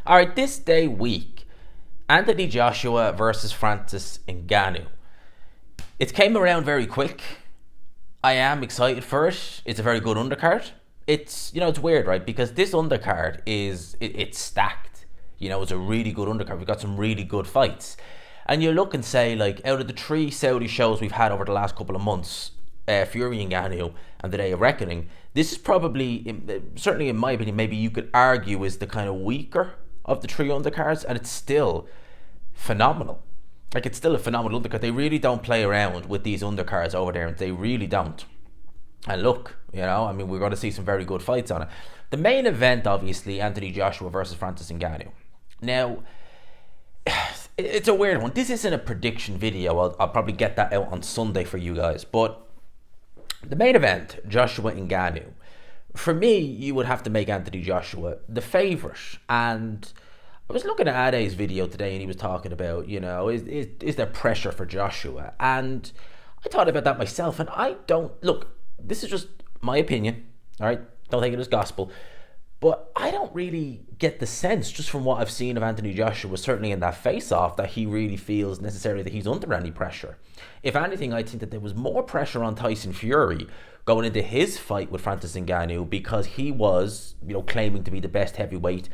All right, this day week, Anthony Joshua versus Francis Ngannou. It came around very quick. I am excited for it. It's a very good undercard. It's weird, right? Because this undercard it's stacked. It's a really good undercard. We've got some really good fights. And you look and say, like, out of the three Saudi shows we've had over the last couple of months, Fury and Ngannou and the Day of Reckoning, this is probably, certainly in my opinion, maybe you could argue is the kind of weaker of the three undercards, and it's still phenomenal. Like, it's still a phenomenal undercard. They really don't play around with these undercards over there, and they really don't. And look, we're going to see some very good fights on it. The main event, obviously, Anthony Joshua versus Francis Ngannou. Now, it's a weird one. This isn't a prediction video. I'll probably get that out on Sunday for you guys. But the main event, Joshua Ngannou, for me, you would have to make Anthony Joshua the favourite. And I was looking at Ade's video today, and he was talking about, is there pressure for Joshua? And I thought about that myself, and I don't... Look, this is just my opinion, all right? Don't take it as gospel. But I don't really get the sense, just from what I've seen of Anthony Joshua, certainly in that face-off, that he really feels necessarily that he's under any pressure. If anything, I think that there was more pressure on Tyson Fury going into his fight with Francis Ngannou, because he was, claiming to be the best heavyweight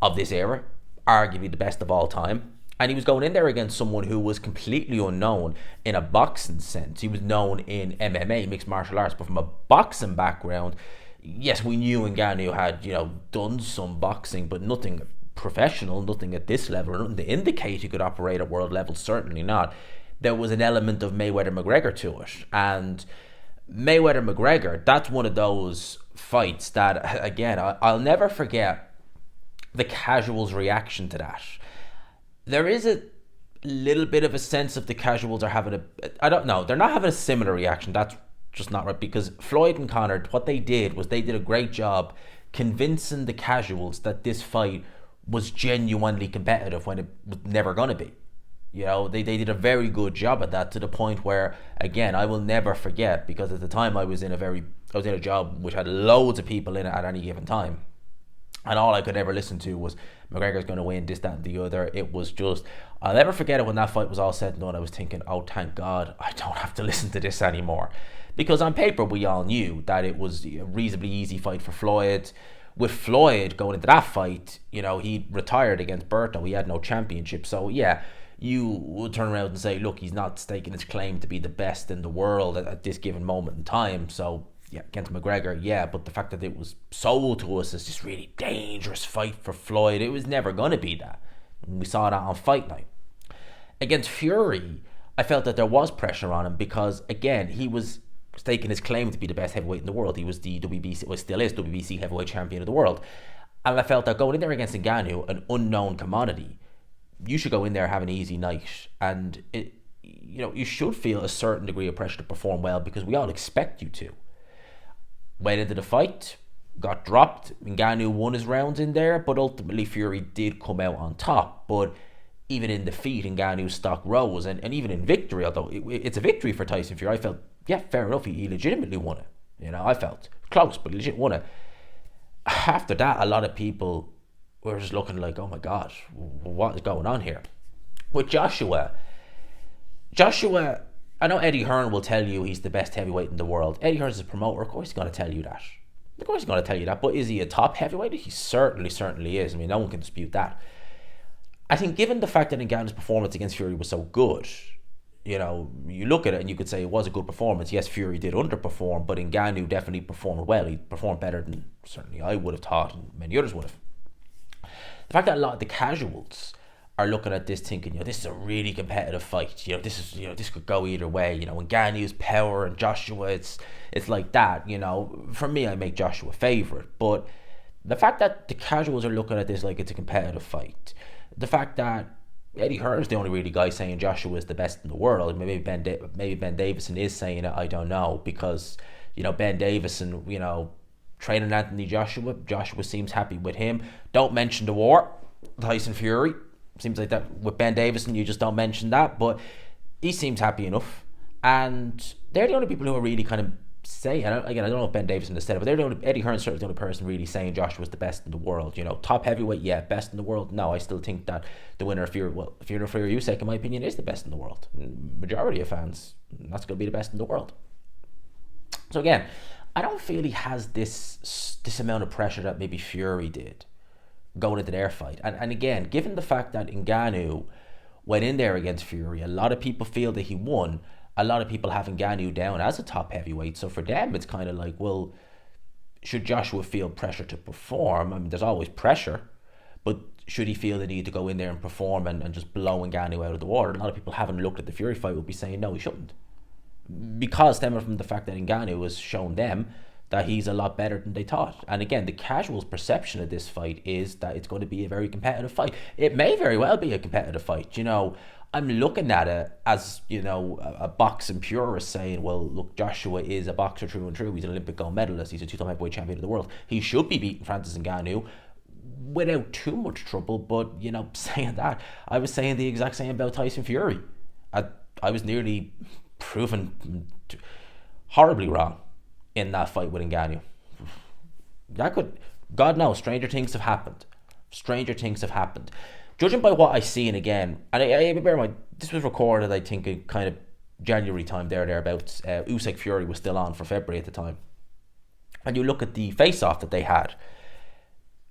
of this era, arguably the best of all time. And he was going in there against someone who was completely unknown in a boxing sense. He was known in MMA, mixed martial arts, but from a boxing background, yes, we knew Ngannou had, done some boxing, but nothing professional, nothing at this level, nothing to indicate he could operate at world level, certainly not. There was an element of Mayweather-McGregor to it. And Mayweather-McGregor, that's one of those fights that, again, I'll never forget the casuals' reaction to that. There is a little bit of a sense of the casuals are having I don't know, they're not having a similar reaction. That's just not right, because Floyd and Conor, what they did was they did a great job convincing the casuals that this fight was genuinely competitive when it was never going to be. They did a very good job at that, to the point where, again, I will never forget, because at the time I was in a job which had loads of people in it at any given time. And all I could ever listen to was McGregor's going to win, this, that, and the other. It was just, I'll never forget it when that fight was all said and done. I was thinking, oh, thank God, I don't have to listen to this anymore. Because on paper, we all knew that it was a reasonably easy fight for Floyd. With Floyd going into that fight, he retired against Berto. He had no championship. So, yeah, you would turn around and say, look, he's not staking his claim to be the best in the world at this given moment in time. So, yeah, against McGregor, yeah, but the fact that it was sold to us as this really dangerous fight for Floyd, it was never going to be that. And we saw that on Fight Night. Against Fury, I felt that there was pressure on him because, again, he was staking his claim to be the best heavyweight in the world. He was the WBC, well, still is WBC heavyweight champion of the world. And I felt that going in there against Ngannou, an unknown commodity, you should go in there have an easy night. And, you should feel a certain degree of pressure to perform well, because we all expect you to. Went into the fight, got dropped. Ngannou won his rounds in there, but ultimately Fury did come out on top. But even in defeat, Ngannou's stock rose, and even in victory, although it's a victory for Tyson Fury, I felt, yeah, fair enough, he legitimately won it. I felt close, but legit won it. After that, a lot of people were just looking like, oh my God, what is going on here? With Joshua, I know Eddie Hearn will tell you he's the best heavyweight in the world. Eddie Hearn's a promoter, of course he's going to tell you that. Of course he's going to tell you that, but is he a top heavyweight? He certainly is. No one can dispute that. I think given the fact that Ngannou's performance against Fury was so good, you look at it and you could say it was a good performance. Yes, Fury did underperform, but Ngannou definitely performed well. He performed better than certainly I would have thought, and many others would have. The fact that a lot of the casuals are looking at this thinking, this is a really competitive fight. This could go either way. Ngannou's power and Joshua, it's like that. For me, I make Joshua favourite. But the fact that the casuals are looking at this like it's a competitive fight, the fact that Eddie Hearn's the only really guy saying Joshua is the best in the world. Maybe Ben Davison is saying it. I don't know, because Ben Davison, training Anthony Joshua. Joshua seems happy with him. Don't mention the war, Tyson Fury. Seems like that with Ben Davison, you just don't mention that, but he seems happy enough. And they're the only people who are really kind of say, and again, I don't know if Ben Davison has said it, but Eddie Hearn's certainly the only person really saying Joshua was the best in the world. Top heavyweight, yeah, best in the world. No, I still think that the winner of Fury Usyk, in my opinion, is the best in the world. Majority of fans, that's going to be the best in the world. So again, I don't feel he has this amount of pressure that maybe Fury did going into their fight. And again, given the fact that Ngannou went in there against Fury, a lot of people feel that he won. A lot of people have Ngannou down as a top heavyweight. So for them, it's kind of like, well, should Joshua feel pressure to perform? I mean, there's always pressure, but should he feel the need to go in there and perform and just blow Ngannou out of the water? A lot of people haven't looked at the Fury fight would be saying, no, he shouldn't. Because stemming from the fact that Ngannou has shown them that he's a lot better than they thought. And again, the casual's perception of this fight is that it's going to be a very competitive fight. It may very well be a competitive fight. I'm looking at it as, a boxing purist saying, well, look, Joshua is a boxer through and through. He's an Olympic gold medalist. He's a two-time heavyweight champion of the world. He should be beating Francis Ngannou without too much trouble. But, saying that, I was saying the exact same about Tyson Fury. I was nearly proven horribly wrong in that fight with Ngannou. God knows, stranger things have happened. Judging by what I see, and again, and I bear in mind, this was recorded, I think, in kind of January time, thereabouts. Usyk Fury was still on for February at the time. And you look at the face-off that they had.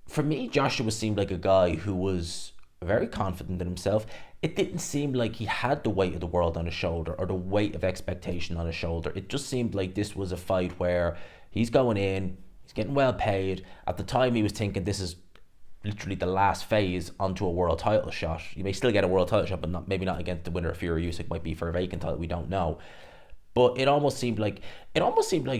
For me, Joshua seemed like a guy who was very confident in himself. It didn't seem like he had the weight of the world on his shoulder or the weight of expectation on his shoulder. It just seemed like this was a fight where he's going in, he's getting well paid. At the time, he was thinking this is literally the last phase onto a world title shot. You may still get a world title shot, but maybe not against the winner of Fury Usyk. Might be for a vacant title. We don't know. But it almost seemed like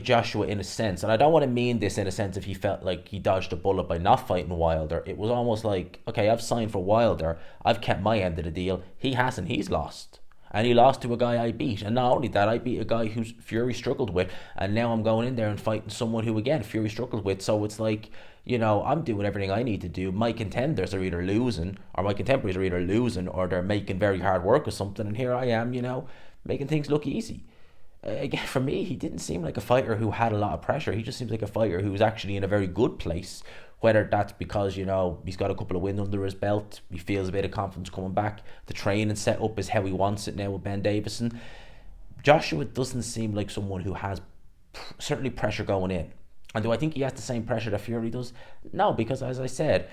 Joshua, in a sense, and I don't want to mean this in a sense if he felt like he dodged a bullet by not fighting Wilder. It was almost like, okay, I've signed for Wilder. I've kept my end of the deal. He hasn't. He's lost. And he lost to a guy I beat. And not only that, I beat a guy who Fury struggled with. And now I'm going in there and fighting someone who, again, Fury struggled with. So it's like, I'm doing everything I need to do. My contenders are either losing, or my contemporaries are either losing, or they're making very hard work of something. And here I am, making things look easy. Again, for me, he didn't seem like a fighter who had a lot of pressure. He just seems like a fighter who's actually in a very good place. Whether that's because, he's got a couple of wins under his belt, he feels a bit of confidence coming back. The training set up is how he wants it now with Ben Davison. Joshua doesn't seem like someone who has certainly pressure going in. And do I think he has the same pressure that Fury does? No, because as I said,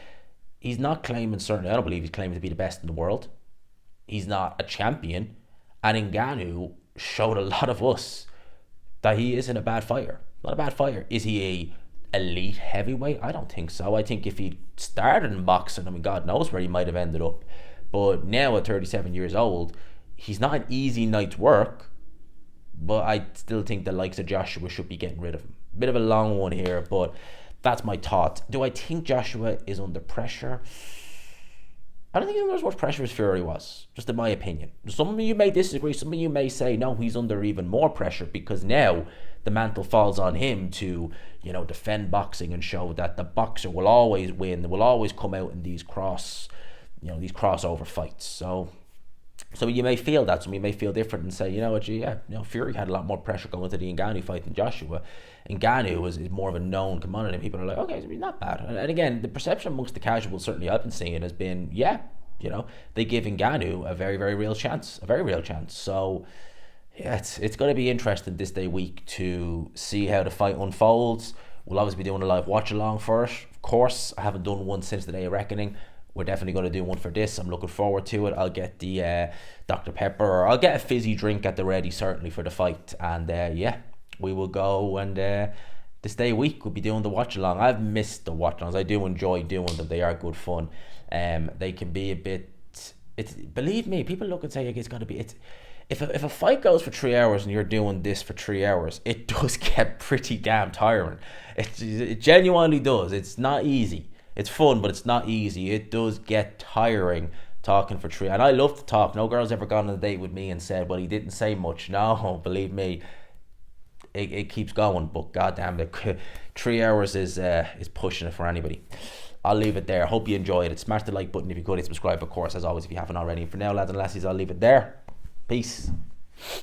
he's not claiming, certainly I don't believe he's claiming to be the best in the world. He's not a champion. And Ngannou showed a lot of us that he isn't a bad fighter. Not a bad fighter. Is he a elite heavyweight? I don't think so. I think if he started in boxing, God knows where he might have ended up. But now at 37 years old, he's not an easy night's work. But I still think the likes of Joshua should be getting rid of him. Bit of a long one here, but that's my thought. Do I think Joshua is under pressure? I don't think he's under as much pressure as Fury was, just in my opinion. Some of you may disagree. Some of you may say, no, he's under even more pressure because now the mantle falls on him to, defend boxing and show that the boxer will always win, will always come out in these crossover fights. So you may feel that. Some of you may feel different and say, Fury had a lot more pressure going into the Ngannou fight than Joshua. Ngannou is more of a known commodity, and people are like, okay, so he's not bad. And again, the perception amongst the casuals, certainly I've been seeing, has been, they give Ngannou a very, very real chance, So, it's going to be interesting this day week to see how the fight unfolds. We'll obviously be doing a live watch along for it. Of course, I haven't done one since the Day of Reckoning. We're definitely going to do one for this. I'm looking forward to it. I'll get the Dr. Pepper, or I'll get a fizzy drink at the ready, certainly, for the fight. And we will go and this day week we'll be doing the watch along. I've missed the watch alongs. I do enjoy doing them. They are good fun. They can be a bit. Believe me, people look and say it's got to be. If a fight goes for 3 hours and you're doing this for 3 hours, it does get pretty damn tiring. It genuinely does. It's not easy. It's fun, but it's not easy. It does get tiring talking for 3 hours. And I love to talk. No girl's ever gone on a date with me and said, well, he didn't say much. No, believe me, it keeps going. But goddamn, the 3 hours is pushing it for anybody. I'll leave it there. Hope you enjoyed it. Smash the like button if you could. Subscribe, of course, as always, if you haven't already. For now, lads and lassies, I'll leave it there. Peace.